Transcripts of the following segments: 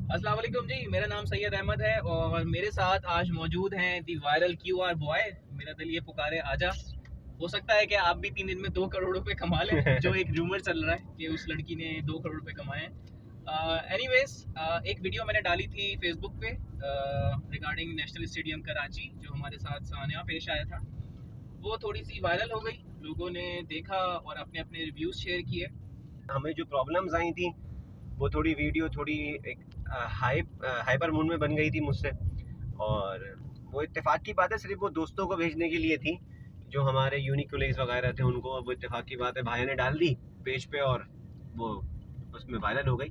अस्सलाम वालेकुम जी, मेरा नाम सैयद अहमद है और मेरे साथ आज मौजूद हैं दी वायरल क्यूआर बॉय। मेरा दिल ये पुकारे आजा। हो सकता है कि आप भी 3 दिन में 2 करोड़ रुपए कमा लें जो एक रूमर चल रहा है कि उस लड़की ने 2 करोड़ रुपए कमाए हैं। एनीवेज, एक वीडियो मैंने डाली थी फेसबुक पे रिगार्डिंग नेशनल स्टेडियम कराची, जो हमारे साथ सानिया पेश आया था। वो थोड़ी सी वायरल हो गई, लोगों ने देखा और अपने अपने रिव्यूज़ शेयर किए। हमें जो प्रॉब्लम्स आई थी वो थोड़ी वीडियो थोड़ी एक हाइपर मूड में बन गई थी मुझसे, और वो इत्तेफाक की बात है, सिर्फ वो दोस्तों को भेजने के लिए थी जो हमारे यूनिक कोलीग्स वगैरह थे उनको। अब वो इत्तेफाक की बात है, भाई ने डाल दी पेज पे और वो उसमें वायरल हो गई।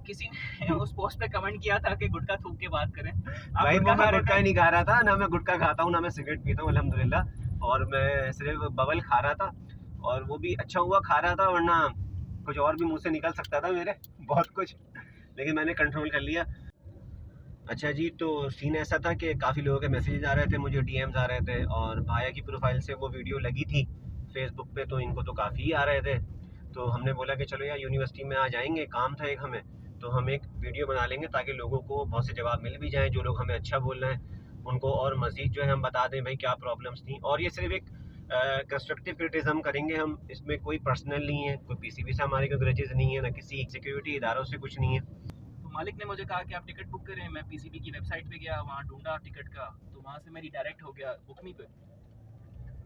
किसी ने उस पोस्ट पे कमेंट किया था कि गुटखा थूक के बात करें। भाई वो मैं गुटखा नहीं खा रहा था, ना मैं गुटखा खाता हूँ, ना मैं सिगरेट पीता हूँ अल्हम्दुलिल्लाह, और मैं सिर्फ बबल खा रहा था, और वो भी अच्छा हुआ खा रहा था, वरना कुछ और भी मुंह से निकल सकता था मेरे, बहुत कुछ, लेकिन मैंने कंट्रोल कर लिया। अच्छा जी, तो सीन ऐसा था कि काफ़ी लोगों के मैसेजेस आ रहे थे, मुझे डीएम्स आ रहे थे, और भाया की प्रोफाइल से वो वीडियो लगी थी फेसबुक पे, तो इनको तो काफ़ी आ रहे थे। तो हमने बोला कि चलो यार यूनिवर्सिटी में आ जाएंगे, काम था एक हमें, तो हम एक वीडियो बना लेंगे ताकि लोगों को बहुत से जवाब मिल भी जाएँ। जो लोग हमें अच्छा बोल रहे हैं उनको और मज़ीद जो है हम बता दें भाई क्या प्रॉब्लम्स थी, और ये सिर्फ एक कंस्ट्रक्टिव क्रिटिज़म करेंगे हम, इसमें कोई पर्सनल नहीं है, कोई पीसीबी से हमारे कोई ग्रजेस नहीं है, ना किसी सिक्योरिटी इदारों से कुछ नहीं है। तो मालिक ने मुझे कहा कि आप टिकट बुक करें। मैं पीसीबी की वेबसाइट पे गया, वहाँ ढूंढा टिकट का, तो वहाँ से मेरी डायरेक्ट हो गया बुकमी पे।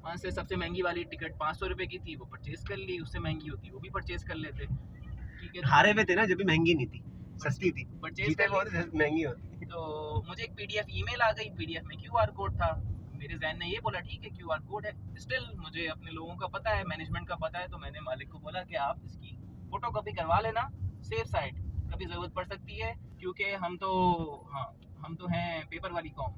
वहाँ से सबसे महंगी वाली टिकट 500 रुपये की थी, वो परचेज कर ली। उससे महंगी होती वो भी परचेज कर लेते। ठीक है, हारे में थे ना, जब भी महंगी नहीं थी, सस्ती थी, परचेज जीते कर बहुत ली। महंगी होती। तो मुझे एक पीडीएफ ईमेल आ गई, पीडीएफ में क्यूआर कोड था। मेरे जहन ने ये बोला ठीक है क्यूआर कोड है। स्टिल मुझे अपने लोगों का पता है, मैनेजमेंट का पता है, तो मैंने मालिक को बोला कि आप इसकी फोटोकॉपी करवा लेना, सेफ साइड, कभी ज़रूरत पड़ सकती है, क्योंकि हम तो हैं पेपर वाली कौम।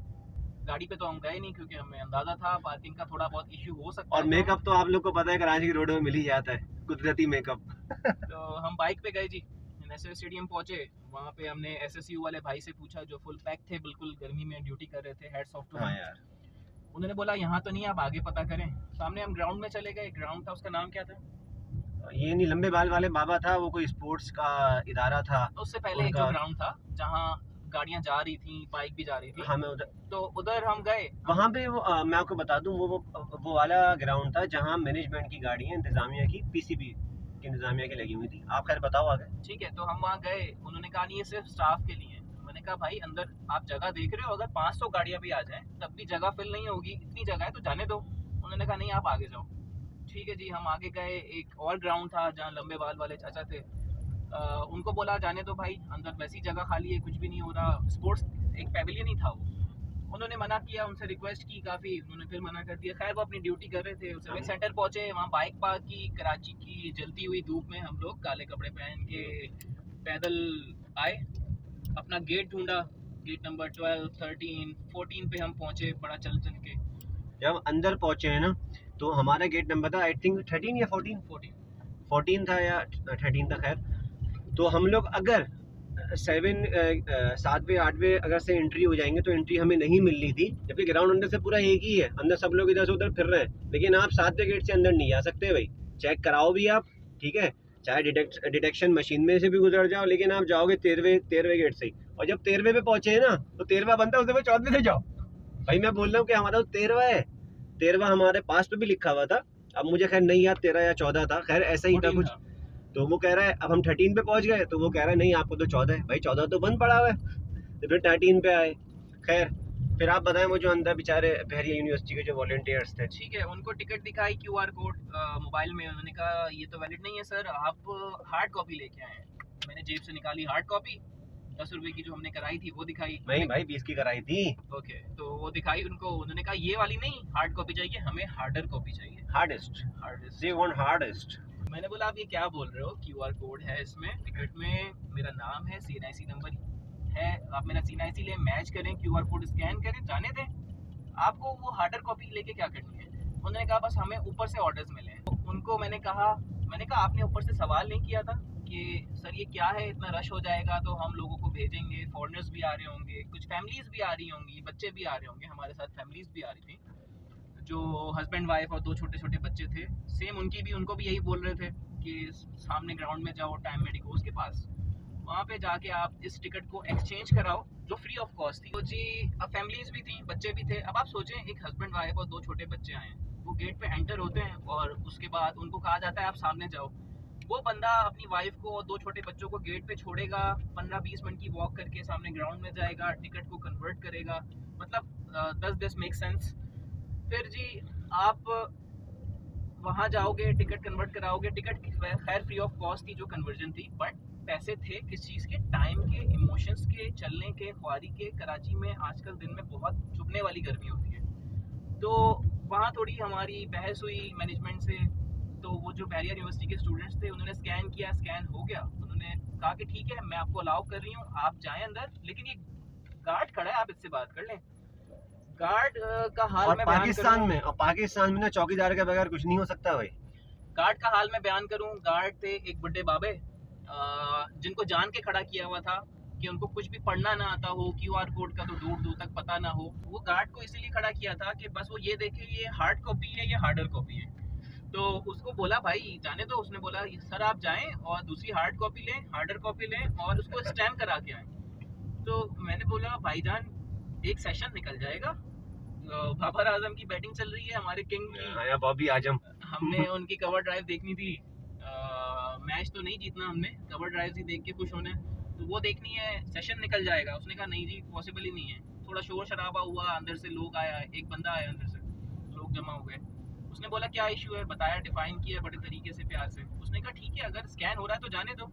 गाड़ी पे तो हम गए नहीं क्योंकि हमें अंदाजा था पार्किंग का थोड़ा बहुत इश्यू हो सकता और है। मेकअप तो आप लोग को पता है कराची की रोडों में मिल ही जाता है, कुदरती मेकअप। तो हम बाइक पे गए जी, नेशनल स्टेडियम पहुंचे। वहाँ पे हमने एसएसयू वाले भाई से पूछा, जो फुल पैक थे, बिल्कुल गर्मी में ड्यूटी कर रहे थे, हेड्स ऑफ टू। हाँ यार, उन्होंने बोला यहाँ तो नहीं, आप आगे पता करें। सामने हम ग्राउंड में चले गए। ग्राउंड था, उसका नाम क्या था? ये नहीं, लंबे बाल वाले बाबा था, वो कोई स्पोर्ट्स का इदारा था उससे पहले एक जो ग्राउंड था जहाँ गाड़ियाँ जा रही थी, बाइक भी जा रही थी। हमें उधर, तो उधर हम गए। वहाँ पे वो मैं आपको बता दूं, वो वाला ग्राउंड था जहाँ मैनेजमेंट की गाड़ियाँ इंतजामिया की, पीसीबी की इंतजामिया की लगी हुई थी। आप खैर बताओ आगे। ठीक है, तो हम वहाँ गए। उन्होंने कहा नहीं, ये सिर्फ स्टाफ के लिए है। मैंने कहा भाई, अंदर आप जगह देख रहे हो, अगर 500 गाड़ियाँ भी आ जाएं तब भी जगह फिल नहीं होगी, इतनी जगह है तो जाने दो। उन्होंने कहा नहीं, आप आगे जाओ। ठीक है जी, हम आगे गए। एक और ग्राउंड था जहाँ लंबे बाल वाले चाचा थे। उनको बोला जाने दो भाई, अंदर वैसी जगह खाली है, कुछ भी नहीं हो रहा। स्पोर्ट्स एक पेविलियन ही था वो। उन्होंने मना किया, उनसे रिक्वेस्ट की काफ़ी, उन्होंने फिर मना कर दिया। खैर वो अपनी ड्यूटी कर रहे थे। सिविक सेंटर पहुंचे, वहाँ बाइक पार्क की। कराची की जलती हुई धूप में हम लोग काले कपड़े पहन के पैदल आए, अपना गेट ढूंढा। गेट नंबर 12, 13, 14 पे हम पहुंचे, बड़ा चल चल के। जब अंदर पहुंचे हैं ना, तो हमारा गेट नंबर था आई थिंक 13 या 14 था या 13 था। खैर, तो हम लोग अगर 7वें 8वें अगर से एंट्री हो जाएंगे तो एंट्री हमें नहीं मिल रही थी, जबकि ग्राउंड अंदर से पूरा एक ही है, अंदर सब लोग इधर से उधर फिर रहे हैं, लेकिन आप 7वें गेट से अंदर नहीं जा सकते भाई, चेक कराओ भी आप, ठीक है, चाहे डिटेक्शन मशीन में से भी गुजर जाओ, लेकिन आप जाओगे 13वें गेट से ही। और जब 13वें पे पहुंचे हैं ना, तो 13वां बनता है, उससे 14वें से जाओ। भाई मैं बोल रहा हूँ कि हमारा तो 13वां है, 13वां हमारे पास पे भी लिखा हुआ था, अब मुझे खैर नहीं याद 13 या 14 था, खैर ऐसा ही था कुछ। तो वो कह रहा है, अब हम 13 पे पहुंच गए, तो वो कह रहा है नहीं आपको तो 14 है। भाई 14 तो बंद पड़ा हुआ है, तो फिर 13 पे आए। खैर, फिर आप बताएं, वो जो अंदर बेचारे बहरिया यूनिवर्सिटी के जो वॉलंटियर्स थे, ठीक है, उनको टिकट दिखाई क्यूआर कोड मोबाइल में। उन्होंने कहा ये तो वैलिड नहीं है सर, आप हार्ड कॉपी लेके आए। मैंने जेब से निकाली हार्ड कॉपी, 10 रुपए की जो हमने कराई थी वो दिखाई। नहीं भाई 20 की कराई थी। ओके, तो वो दिखाई उनको। उन्होंने कहा ये वाली नहीं, हार्ड कॉपी चाहिए हमें, हार्डर कॉपी चाहिए। Hardest, they want hardest. मैंने बोला आप ये क्या बोल रहे हो, क्यूआर कोड है इसमें, टिकट में मेरा नाम है, सीएनआईसी नंबर है, आप मेरा सीएनआईसी ले मैच करें, क्यूआर कोड स्कैन करें, जाने दें, आपको वो हार्डर कॉपी लेके क्या करनी है। उन्होंने कहा बस हमें ऊपर से ऑर्डर्स मिले। तो उनको मैंने कहा आपने ऊपर से सवाल नहीं किया था कि सर ये क्या है, इतना रश हो जाएगा तो हम लोगों को भेजेंगे, फॉरेनर्स भी आ रहे होंगे, कुछ फैमिलीज भी आ रही होंगी, बच्चे भी आ रहे होंगे, हमारे साथ फैमिलीज भी आ रही थी, जो हस्बैंड वाइफ और 2 छोटे छोटे बच्चे थे। सेम उनको भी यही बोल रहे थे कि सामने ग्राउंड में जाओ, टाइम मेडिकोस के पास, वहाँ पे जाके आप इस टिकट को एक्सचेंज कराओ जो फ्री ऑफ कॉस्ट थी। तो जी अब फैमिलीज भी थी, बच्चे भी थे। अब आप सोचें एक हस्बैंड वाइफ और 2 छोटे बच्चे आए हैं, वो गेट पे एंटर होते हैं और उसके बाद उनको कहा जाता है आप सामने जाओ। वो बंदा अपनी वाइफ को और 2 छोटे बच्चों को गेट पे छोड़ेगा, 15-20 मिनट की वॉक करके सामने ग्राउंड में जाएगा, टिकट को कन्वर्ट करेगा। मतलब डज दिस मेक सेंस? फिर जी आप वहाँ जाओगे, टिकट कन्वर्ट कराओगे, टिकट खैर फ्री ऑफ कॉस्ट थी जो कन्वर्जन थी, बट पैसे थे किस चीज़ के? टाइम के, इमोशंस के, चलने के, ख्वारी के। कराची में आजकल दिन में बहुत चुभने वाली गर्मी होती है, तो वहाँ थोड़ी हमारी बहस हुई मैनेजमेंट से। तो वो जो बैरियर यूनिवर्सिटी के स्टूडेंट्स थे उन्होंने स्कैन किया, स्कैन हो गया। उन्होंने कहा कि ठीक है मैं आपको अलाउ कर रही हूँ, आप जाएं अंदर, लेकिन ये गार्ड खड़ा है, आप इससे बात कर लें। गार्ड का हाल और मैं बयान पाकिस्तान करूं, में, और पाकिस्तान में ना चौकीदार के बगैर कुछ नहीं हो सकता भाई। गार्ड का हाल मैं बयान करूं। गार्ड थे एक बुड्ढे बाबे, जिनको जान के खड़ा किया हुआ था कि उनको कुछ भी पढ़ना ना आता हो, क्यूआर कोड का तो दूर दूर तक पता ना हो। वो गार्ड को इसीलिए खड़ा किया था कि बस वो ये देखे ये हार्ड कॉपी है या हार्डर कॉपी है। तो उसको बोला भाई जाने दो। उसने बोला सर आप जाएं और दूसरी हार्ड कॉपी लें, हार्डर कॉपी लें और उसको स्टैम्प करा के आएं। तो मैंने बोला भाईजान एक सेशन निकल जाएगा, बाबर आजम की बैटिंग चल रही है, हमारे किंग की, आया बॉबी आजम। हमने उनकी कवर ड्राइव देखनी थी। मैच तो नहीं जीतना हमने, कवर ड्राइव ही देख के खुश होना है, तो वो देखनी है, सेशन निकल जाएगा। उसने कहा नहीं जी पॉसिबल ही नहीं है। थोड़ा शोर शराबा हुआ, अंदर से लोग आया, एक बंदा आया अंदर से, लोग जमा हो गए। उसने बोला क्या इशू है, बताया, डिफाइन किया बड़े तरीके से, प्यार से। उसने कहा ठीक है अगर स्कैन हो रहा है तो जाने दो।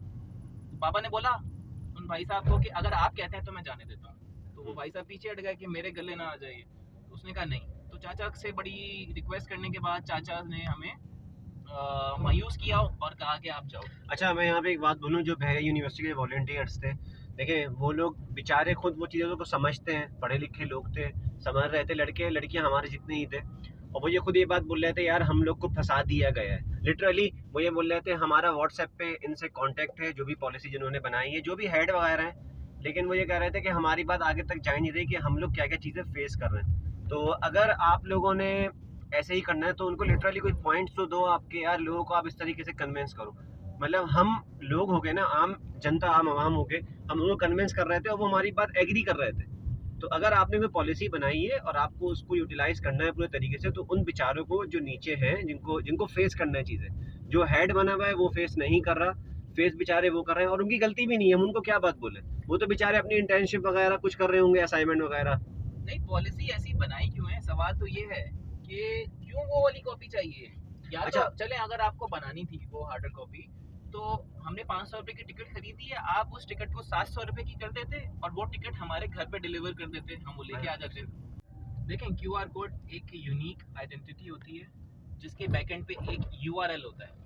पापा ने बोला उन भाई साहब को कि अगर आप कहते हैं तो मैं जाने देता हूँ। तो वो भाई साहब पीछे हट गए कि मेरे गले ना आ जाइए। उसने कहा नहीं। तो चाचा से बड़ी रिक्वेस्ट करने के बाद चाचा ने हमें मायूस किया और कहा कि आप जाओ। अच्छा मैं यहाँ पे एक बात बोलूँ, जो बहरे यूनिवर्सिटी के वॉलंटियर्स थे, देखिए वो लोग बेचारे खुद वो चीज़ों को समझते हैं, पढ़े लिखे लोग थे, समझ रहे थे, लड़के लड़कियाँ हमारे जितने ही थे, और वो ये खुद ये बात बोल रहे थे यार हम लोग को फंसा दिया गया है। लिटरली वो ये बोल रहे थे हमारा व्हाट्सएप पे इनसे कांटेक्ट है, जो भी पॉलिसी जिन्होंने बनाई है, जो भी हेड वगैरह हैं, लेकिन वो ये कह रहे थे कि हमारी बात आगे तक जा नहीं रही कि हम लोग क्या क्या चीज़ें फेस कर रहे हैं। तो अगर आप लोगों ने ऐसे ही करना है तो उनको लिटरली कोई पॉइंट्स तो दो आपके, यार लोगों को आप इस तरीके से कन्विंस करो। मतलब हम लोग हो गए ना, आम जनता, आम आवाम हो गए, हम उनको कन्विंस कर रहे थे और वो हमारी बात एग्री कर रहे थे। तो अगर आपने कोई पॉलिसी बनाई है और आपको उसको यूटिलाइज करना है पूरे तरीके से, तो उन बेचारों को जो नीचे हैं, जिनको फेस करना है चीज़ें, जो हेड बना हुआ है वो फेस नहीं कर रहा, फेस बेचारे वो कर रहे हैं, और उनकी गलती भी नहीं है, हम उनको क्या बात बोले, वो तो बेचारे अपनी इंटर्नशिप वगैरह कुछ कर रहे होंगे, असाइनमेंट वगैरह। नहीं पॉलिसी ऐसी बनाई क्यों है, सवाल तो ये है कि क्यों वो वाली कॉपी चाहिए। या अच्छा। तो चले अगर आपको बनानी थी वो हार्डर कॉपी, तो हमने 500 रुपए की टिकट खरीदी है, आप उस टिकट को 700 रुपए की कर देते और वो टिकट हमारे घर पे डिलीवर कर देते, हम वो लेके आ जाते। देखें क्यूआर कोड एक यूनिक आइडेंटिटी होती है जिसके बैकएंड पे एक यूआरएल होता है।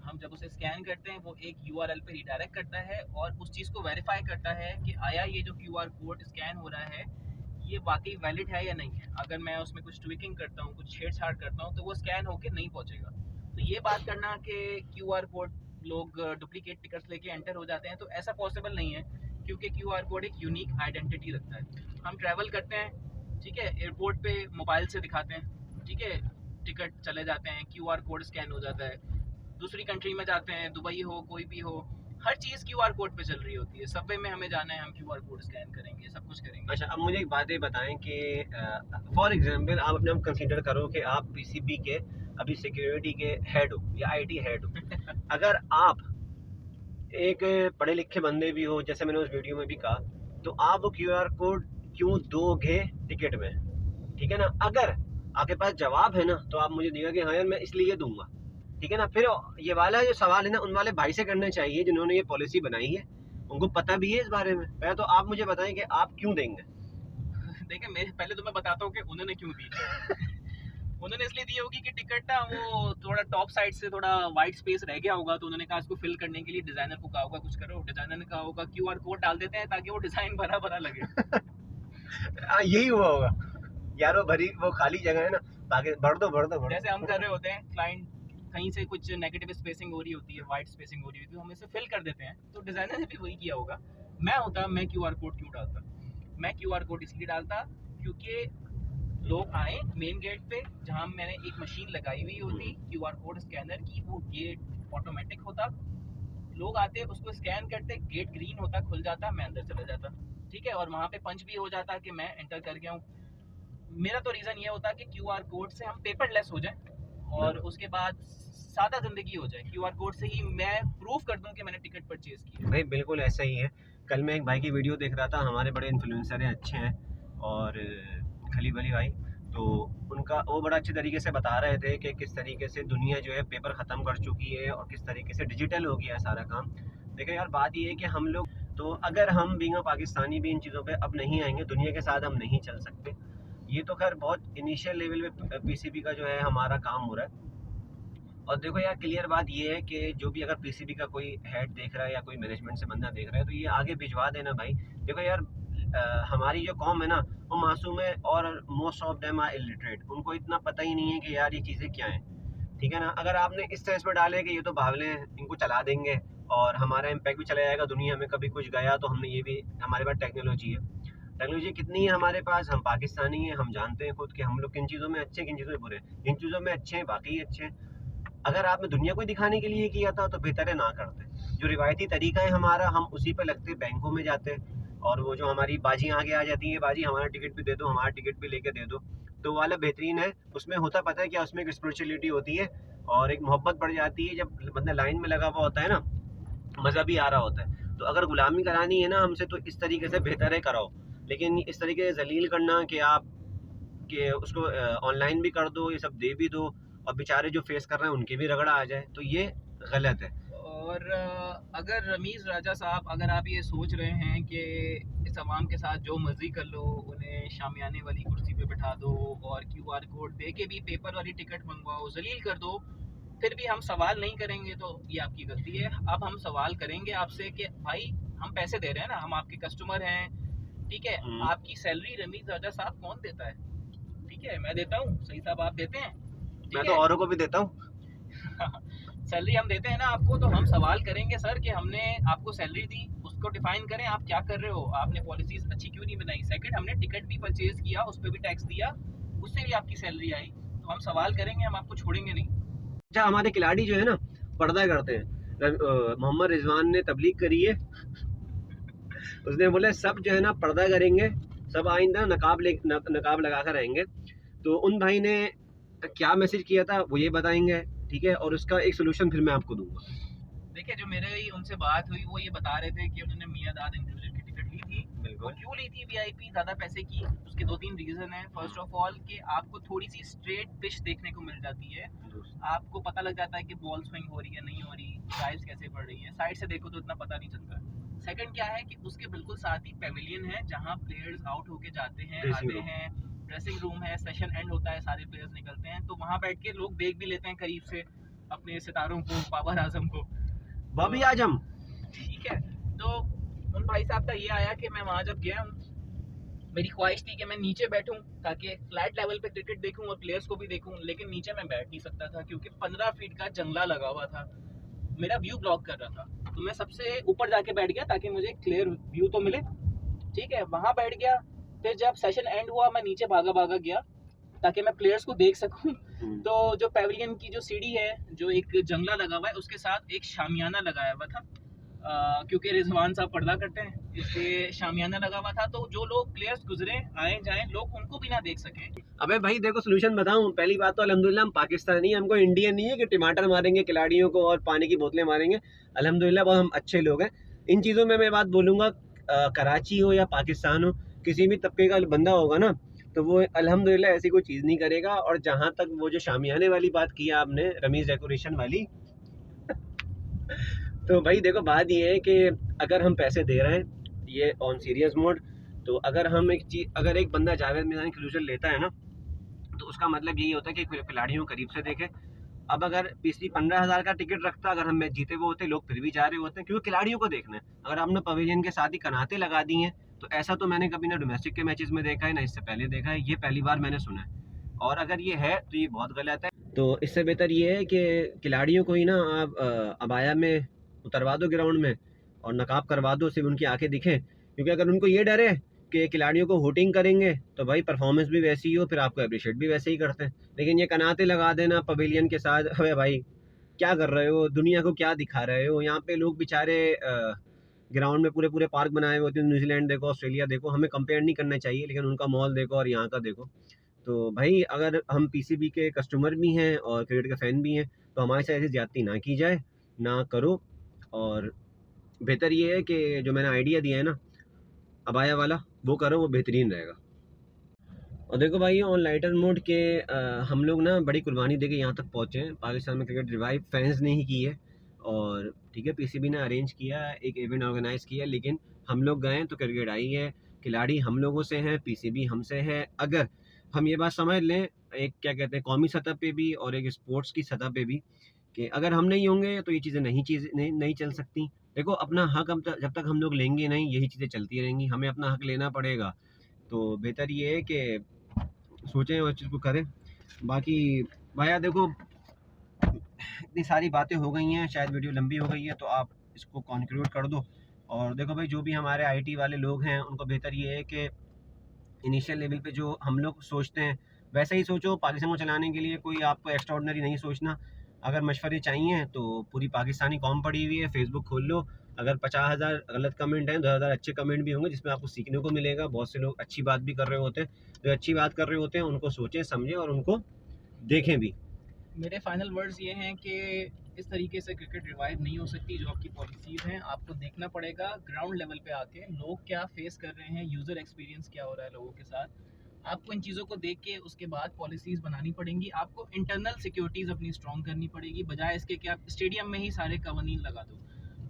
हम जब उसे स्कैन करते हैं वो एक यूआरएल पे रिडायरेक्ट करता है और उस चीज़ को वेरीफाई करता है कि आया ये जो क्यूआर कोड स्कैन हो रहा है ये वाकई वैलिड है या नहीं है। अगर मैं उसमें कुछ ट्विकिंग करता हूँ, कुछ छेड़छाड़ करता हूँ, तो वो स्कैन होके नहीं पहुँचेगा। तो ये बात करना कि क्यूआर कोड लोग डुप्लीकेट टिकट्स लेके एंटर हो जाते हैं, तो ऐसा पॉसिबल नहीं है, क्योंकि क्यूआर कोड एक यूनिक आइडेंटिटी रखता है। हम ट्रैवल करते हैं, ठीक है, एयरपोर्ट पे मोबाइल से दिखाते हैं, ठीक है, टिकट चले जाते हैं, क्यूआर कोड स्कैन हो जाता है। दूसरी कंट्री में जाते हैं, दुबई हो, कोई भी हो, हर चीज़ क्यूआर कोड पे चल रही होती है। सबवे में हमें जाना है, हम क्यूआर कोड स्कैन करेंगे, सब कुछ करेंगे। अच्छा अब मुझे एक बात ये बताएं कि फॉर एग्जांपल आप अपने आप कंसीडर करो कि आप पीसीबी के अभी सिक्योरिटी के हेड हो या आईटी हेड हो। अगर आप एक पढ़े लिखे बंदे भी हो, जैसे मैंने उस वीडियो में भी कहा, तो आप वो क्यूआर कोड क्यों दोगे टिकट में, ठीक है ना। अगर आपके पास जवाब है ना तो आप मुझे दिएगा कि हाँ यार मैं इसलिए दूंगा, ठीक है ना। फिर ये वाला जो सवाल है ना उन वाले भाई से करना चाहिए जिन्होंने ये पॉलिसी बनाई है, उनको पता भी है इस बारे में। पहले तो आप मुझे बताएं कि आप क्यों देंगे। देखिए मैं पहले तो मैं बताता हूँ कि उन्होंने क्यों दी। उन्होंने इसलिए दी होगी कि टिकट ना वो थोड़ा टॉप साइड से थोड़ा वाइट स्पेस रह गया होगा, तो उन्होंने कहा इसको फिल करने के लिए डिजाइनर को कहा होगा कुछ करो। डिजाइनर ने कहा होगा क्यूआर कोड डाल देते हैं ताकि वो डिजाइन भरा भरा लगे। यही हुआ होगा यार, वो खाली जगह है ना, ताकि भर दो। जैसे हम कर रहे होते हैं, क्लाइंट कहीं से कुछ नेगेटिव स्पेसिंग हो रही होती है, वाइट स्पेसिंग हो रही होती है, हम इसे फिल कर देते हैं। तो डिजाइनर ने भी वही किया होगा। मैं क्यूआर कोड क्यों डालता? मैं क्यूआर कोड इसलिए डालता क्योंकि लोग आए मेन गेट पे, जहाँ मैंने एक मशीन लगाई हुई होती क्यूआर कोड स्कैनर की, वो गेट ऑटोमेटिक होता, लोग आते, उसको स्कैन करते, गेट ग्रीन होता, खुल जाता, मैं अंदर चला जाता, ठीक है, और वहाँ पे पंच भी हो जाता कि मैं एंटर कर गया हूँ। मेरा तो रीज़न ये होता कि क्यूआर कोड से हम पेपरलेस हो जाएं और उसके बाद सादा ज़िंदगी हो जाए, क्यूआर कोड से ही मैं प्रूफ कर दूं कि मैंने टिकट परचेज़ की है। भाई बिल्कुल ऐसा ही है। कल मैं एक भाई की वीडियो देख रहा था, हमारे बड़े इन्फ्लुएंसर हैं, अच्छे हैं, और खलीब अली भाई, तो उनका वो बड़ा अच्छे तरीके से बता रहे थे कि किस तरीके से दुनिया जो है पेपर ख़त्म कर चुकी है और किस तरीके से डिजिटल हो गया है सारा काम। देखिए यार, बात ये है कि हम लोग, तो अगर हम बीइंग अ पाकिस्तानी भी इन चीज़ों पे अब नहीं आएंगे, दुनिया के साथ हम नहीं चल सकते। ये तो खैर बहुत इनिशियल लेवल पे पीसीबी का जो है हमारा काम हो रहा है। और देखो यार, क्लियर बात ये है कि जो भी अगर पीसीबी का कोई हेड देख रहा है या कोई मैनेजमेंट से बंदा देख रहा है, तो ये आगे भिजवा देना भाई। देखो यार, हमारी जो कौम है ना, वो मासूम है और most of them are illiterate. उनको इतना पता ही नहीं है कि यार ये चीज़ें क्या हैं, ठीक है ना। अगर आपने इस सेंस में डाले कि ये तो बावले हैं, इनको चला देंगे और हमारा इम्पैक्ट भी चला जाएगा, दुनिया में कभी कुछ गया तो हमने ये भी, हमारे पास टेक्नोलॉजी है। टेक्नोलॉजी कितनी है हमारे पास, हम पाकिस्तानी हैं, हम जानते हैं खुद कि हम लोग किन चीज़ों में अच्छे, किन चीज़ों में बुरे। इन चीज़ों में अच्छे हैं, वाकई अच्छे हैं। अगर आपने दुनिया को ही दिखाने के लिए किया था तो बेहतर है ना करते। जो रिवायती तरीका है हमारा, हम उसी पे लगते, बैंकों में जाते, और वो जो हमारी बाजी आगे आ जाती है, बाजी हमारा टिकट भी दे दो, हमारा टिकट भी लेके दे दो, तो वाला बेहतरीन है। उसमें होता पता है क्या, उसमें एक स्पिरिचुअलिटी होती है और एक मोहब्बत बढ़ जाती है। जब बंदा लाइन में लगा हुआ होता है ना, मज़ा भी आ रहा होता है। तो अगर गुलामी करानी है ना हमसे, तो इस तरीके से बेहतर है कराओ। लेकिन इस तरीके से जलील करना कि आप कि उसको ऑनलाइन भी कर दो, ये सब दे भी दो, और बेचारे जो फेस कर रहे हैं उनकी भी रगड़ा आ जाए, तो ये गलत है। और अगर रमीज़ राजा साहब, अगर आप ये सोच रहे हैं कि इस आवाम के साथ जो मर्जी कर लो, उन्हें शामियाने वाली कुर्सी पे बैठा दो और क्यूआर कोड दे के भी पेपर वाली टिकट मंगवाओ, जलील कर दो, फिर भी हम सवाल नहीं करेंगे, तो ये आपकी गलती है। अब हम सवाल करेंगे आपसे कि भाई, हम पैसे दे रहे हैं ना, हम आपके कस्टमर हैं, ठीक है, आपकी सैलरी रमीज़ राजा साहब कौन देता है? ठीक है, मैं देता हूँ, सही साहब आप देते हैं, मैं तो औरों को भी देता हूँ। सैलरी हम देते हैं ना आपको, तो हम सवाल करेंगे सर कि हमने आपको सैलरी दी, उसको डिफाइन करें, आप क्या कर रहे हो, आपने पॉलिसीज अच्छी क्यों नहीं बनाई। सेकंड, हमने टिकट भी परचेज किया, उस पर भी टैक्स दिया, उससे भी आपकी सैलरी आई, तो हम सवाल करेंगे, हम आपको छोड़ेंगे नहीं। अच्छा, हमारे खिलाड़ी जो है ना, पर्दा करते हैं। मोहम्मद रिजवान ने तबलीग करी है, उसने बोले सब जो है ना पर्दा करेंगे, सब आइंदा नकाब लगा कर रहेंगे। तो उन भाई ने क्या मैसेज किया था वो ये बताएंगे, ठीक है, और उसका एक सोल्यूशन फिर मैं आपको दूंगा। देखिए, जो मेरे उनसे बात हुई, वो ये बता रहे थे कि उन्होंने मियाँ दाद इंक्लूसिव की टिकट ली थी। वो क्यों ली थी वीआईपी ज़्यादा पैसे की? उसके 2-3 रीज़न है। फर्स्ट ऑफ ऑल कि आपको थोड़ी सी स्ट्रेट पिच देखने को मिल जाती है, आपको पता लग जाता है कि बॉल स्विंग हो रही है नहीं हो रही, ड्राइव्स कैसे पड़ रही है, साइड से देखो तो इतना पता नहीं चलता। सेकंड क्या है कि उसके बिल्कुल साथ ही पेविलियन है, जहाँ प्लेयर्स आउट होके जाते हैं, आते हैं, ड्रेसिंग रूम है, सेशन एंड होता है, सारे प्लेयर्स निकलते हैं, तो वहाँ बैठ के लोग देख भी लेते हैं करीब से अपने सितारों को, बाबर आजम को, बॉबी आजम, ठीक है। तो उन भाई साहब का ये आया कि मैं वहाँ जब गया हूँ, मेरी ख्वाहिश थी कि मैं नीचे बैठूं ताकि फ्लैट लेवल पे क्रिकेट देखूं और प्लेयर्स को भी देखूं, लेकिन नीचे मैं बैठ नहीं सकता था क्योंकि 15 फीट का जंगला लगा हुआ था, मेरा व्यू ब्लॉक कर रहा था। तो मैं सबसे ऊपर जाके बैठ गया ताकि मुझे क्लियर व्यू तो मिले, ठीक है, वहाँ बैठ गया। फिर जब सेशन एंड हुआ, मैं नीचे भागा भागा गया ताकि मैं प्लेयर्स को देख सकूं। तो जो पेविलियन की जो सीढ़ी है, जो एक जंगला लगा हुआ है, उसके साथ एक शामियाना लगाया हुआ था, क्योंकि रिजवान साहब पर्दा करते हैं, इसलिए शामियाना लगा हुआ था, तो जो लोग प्लेयर्स गुजरे आए जाएं, लोग उनको भी ना देख सकें। अबे भाई देखो, सोल्यूशन बताऊं। पहली बात तो अल्हम्दुलिल्लाह हम पाकिस्तानी हैं, हमको इंडियन नहीं है कि टमाटर मारेंगे खिलाड़ियों को और पानी की बोतलें मारेंगे। अल्हम्दुलिल्लाह बहुत हम अच्छे लोग हैं। इन चीज़ों में मैं बात बोलूँगा, कराची हो या पाकिस्तान हो, किसी भी तबके का बंदा होगा ना, तो वो अल्हम्दुलिल्लाह ऐसी कोई चीज़ नहीं करेगा। और जहाँ तक वो जो शामियाने वाली बात की आपने, रमीज़ डेकोरेशन वाली, तो भाई देखो, बात ये है कि अगर हम पैसे दे रहे हैं, ये ऑन सीरियस मोड, तो अगर हम एक चीज़, अगर एक बंदा जावेद मियां इंक्लूजन लेता है ना, तो उसका मतलब यही होता है कि खिलाड़ियों को करीब से देखे। अब अगर पिछली 15,000 का टिकट रखता, अगर हम मैच जीते हुए होते, लोग फिर भी जा रहे होते हैं क्योंकि खिलाड़ियों को देखना है। अगर हमने पवेलियन के साथ ही कनाते लगा दी हैं, तो ऐसा तो मैंने कभी ना डोमेस्टिक के मैचेस में देखा है, ना इससे पहले देखा है, ये पहली बार मैंने सुना है। और अगर ये है तो ये बहुत गलत है। तो इससे बेहतर ये है कि खिलाड़ियों को ही ना आप अबाया में उतरवा दो ग्राउंड में और नकाब करवा दो, सिर्फ उनकी आंखें दिखें। क्योंकि अगर उनको ये डर है कि खिलाड़ियों को होटिंग करेंगे तो भाई परफॉर्मेंस भी वैसी ही हो, फिर आपको अप्रिशिएट भी वैसे ही करते हैं। लेकिन ये कनाते लगा देना पवेलियन के साथ, अबे भाई क्या कर रहे हो, दुनिया को क्या दिखा रहे हो। यहाँ पे लोग बेचारे ग्राउंड में पूरे पूरे पार्क बनाए हुए होते हैं। न्यूजीलैंड देखो, ऑस्ट्रेलिया देखो, हमें कंपेयर नहीं करना चाहिए, लेकिन उनका मॉल देखो और यहाँ का देखो। तो भाई अगर हम पीसीबी के कस्टमर भी हैं और क्रिकेट के फ़ैन भी हैं तो हमारे साथ ऐसी ज़्यादती ना की जाए, ना करो। और बेहतर ये है कि जो मैंने आइडिया दिया है ना अबाया वाला, वो करो, वो बेहतरीन रहेगा। और देखो भाई ऑन लाइटर मोड के हम लोग ना बड़ी कुर्बानी देके यहाँ तक पहुँचे हैं। पाकिस्तान में क्रिकेट रिवाइव फैंस ने ही की है, और ठीक है पीसीबी ने अरेंज किया, एक इवेंट ऑर्गेनाइज किया, लेकिन हम लोग गए तो क्रिकेट आई है। खिलाड़ी हम लोगों से हैं, पीसीबी हमसे है। अगर हम ये बात समझ लें, एक क्या कहते हैं कौमी सतह पे भी और एक स्पोर्ट्स की सतह पे भी, कि अगर हम नहीं होंगे तो ये चीज़ें नहीं चल सकती। देखो अपना हक हम जब तक हम लोग लेंगे नहीं, यही चीज़ें चलती रहेंगी। हमें अपना हक लेना पड़ेगा। तो बेहतर ये है कि सोचें और चीज़ को करें। बाकी भैया देखो इतनी सारी बातें हो गई हैं, शायद वीडियो लंबी हो गई है, तो आप इसको कॉन्क्लूड कर दो। और देखो भाई जो भी हमारे आईटी वाले लोग हैं उनको बेहतर ये है कि इनिशियल लेवल पे जो हम लोग सोचते हैं वैसे ही सोचो। पाकिस्तान को चलाने के लिए कोई आपको एक्स्ट्रा ऑर्डिनरी नहीं सोचना। अगर मशवरे चाहिए तो पूरी पाकिस्तानी कॉम पड़ी हुई है, फेसबुक खोल लो। अगर 50,000 गलत कमेंट हैं, 2,000 अच्छे कमेंट भी होंगे जिसमें आपको सीखने को मिलेगा। बहुत से लोग अच्छी बात भी कर रहे होते हैं। जो अच्छी बात कर रहे होते हैं उनको सोचें, समझें और उनको देखें भी। मेरे फाइनल वर्ड्स ये हैं कि इस तरीके से क्रिकेट रिवाइव नहीं हो सकती। जो आपकी पॉलिसीज़ हैं आपको देखना पड़ेगा ग्राउंड लेवल पे आके लोग क्या फेस कर रहे हैं, यूज़र एक्सपीरियंस क्या हो रहा है लोगों के साथ। आपको इन चीज़ों को देख के उसके बाद पॉलिसीज़ बनानी पड़ेंगी। आपको इंटरनल सिक्योरिटीज़ अपनी स्ट्रॉन्ग करनी पड़ेगी, बजाय इसके कि आप स्टेडियम में ही सारे कवानीन लगा दो।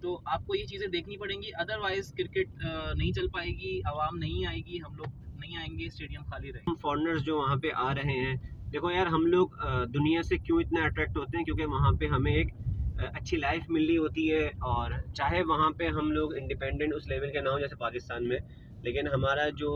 तो आपको ये चीज़ें देखनी पड़ेंगी, अदरवाइज़ क्रिकेट नहीं चल पाएगी, आवाम नहीं आएगी, हम लोग नहीं आएंगे, स्टेडियम खाली रहेंगे। फॉरेनर्स जो वहाँ पे आ रहे हैं, देखो यार हम लोग दुनिया से क्यों इतने अट्रैक्ट होते हैं, क्योंकि वहाँ पे हमें एक अच्छी लाइफ मिल रही होती है। और चाहे वहाँ पे हम लोग इंडिपेंडेंट उस लेवल के ना हो जैसे पाकिस्तान में, लेकिन हमारा जो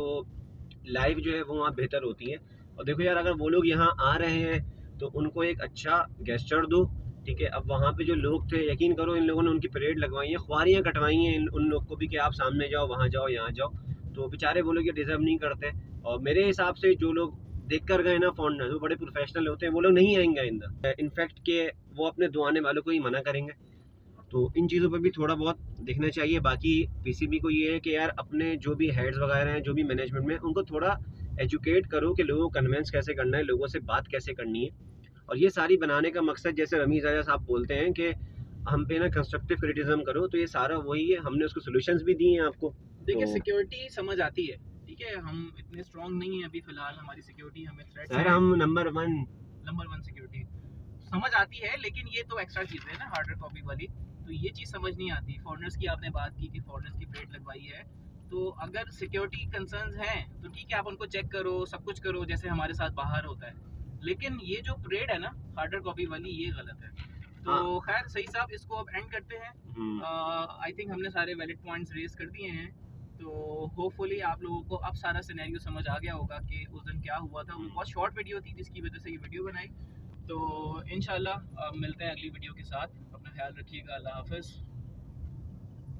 लाइफ जो है वो वहाँ बेहतर होती है। और देखो यार अगर वो लोग यहाँ आ रहे हैं तो उनको एक अच्छा गेस्चर दो, ठीक है। अब वहाँ पे जो लोग थे, यकीन करो इन लोगों ने उनकी परेड लगवाई है, ख्वारियाँ कटवाई हैं उन लोग को भी कि आप सामने जाओ, वहाँ जाओ, यहाँ जाओ। तो बेचारे वो लोग ये डिज़र्व नहीं करते। और मेरे हिसाब से जो लोग देख कर गए ना फॉरेनर, वो बड़े प्रोफेशनल होते हैं, वो लोग नहीं आएंगे आइंदा। इनफैक्ट के वो अपने दुआने वालों को ही मना करेंगे। तो इन चीज़ों पर भी थोड़ा बहुत देखना चाहिए। बाकी पीसीबी को ये है कि यार अपने जो भी हेड्स वगैरह हैं, जो भी मैनेजमेंट में, उनको थोड़ा एजुकेट करो कि लोगों को कन्वेंस कैसे करना है, लोगों से बात कैसे करनी है। और ये सारी बनाने का मकसद, जैसे रमीज़ आजा साहब बोलते हैं कि हम पे ना कंस्ट्रक्टिव क्रिटिसिज्म करो, तो ये सारा वही है। हमने उसको सोल्यूशंस भी दिए हैं आपको। देखिए तो सिक्योरिटी समझ आती है, ठीक है, हम इतने स्ट्रांग नहीं है अभी फिलहाल, हमारी सिक्योरिटी हमें थ्रेट्स सर हैं। हम नंबर 1 नंबर 1 सिक्योरिटी समझ आती है, लेकिन ये तो एक्स्ट्रा चीज़ है ना हार्डर कॉपी वाली, तो ये चीज़ समझ नहीं आती। फॉरेनर्स की आपने बात की कि फॉरेनर्स की प्लेट लगवाई है, तो अगर सिक्योरिटी कंसर्न्स हैं तो ठीक है, आप उनको चेक करो, सब कुछ करो जैसे हमारे साथ बाहर होता है। लेकिन ये जो परेड है ना हार्डर कॉपी वाली, ये गलत है। तो हाँ। खैर सही साहब, इसको अब एंड करते हैं। आई थिंक हमने सारे वैलिड पॉइंट्स रेज कर दिए हैं। तो होपफुली आप लोगों को अब सारा सिनेरियो समझ आ गया होगा कि उस दिन क्या हुआ था। वो बहुत शॉर्ट वीडियो थी जिसकी वजह से ये वीडियो बनाई। तो इंशाल्लाह मिलते हैं अगली वीडियो के साथ। अपना ख्याल रखिएगा। अल्लाह हाफ़िज़।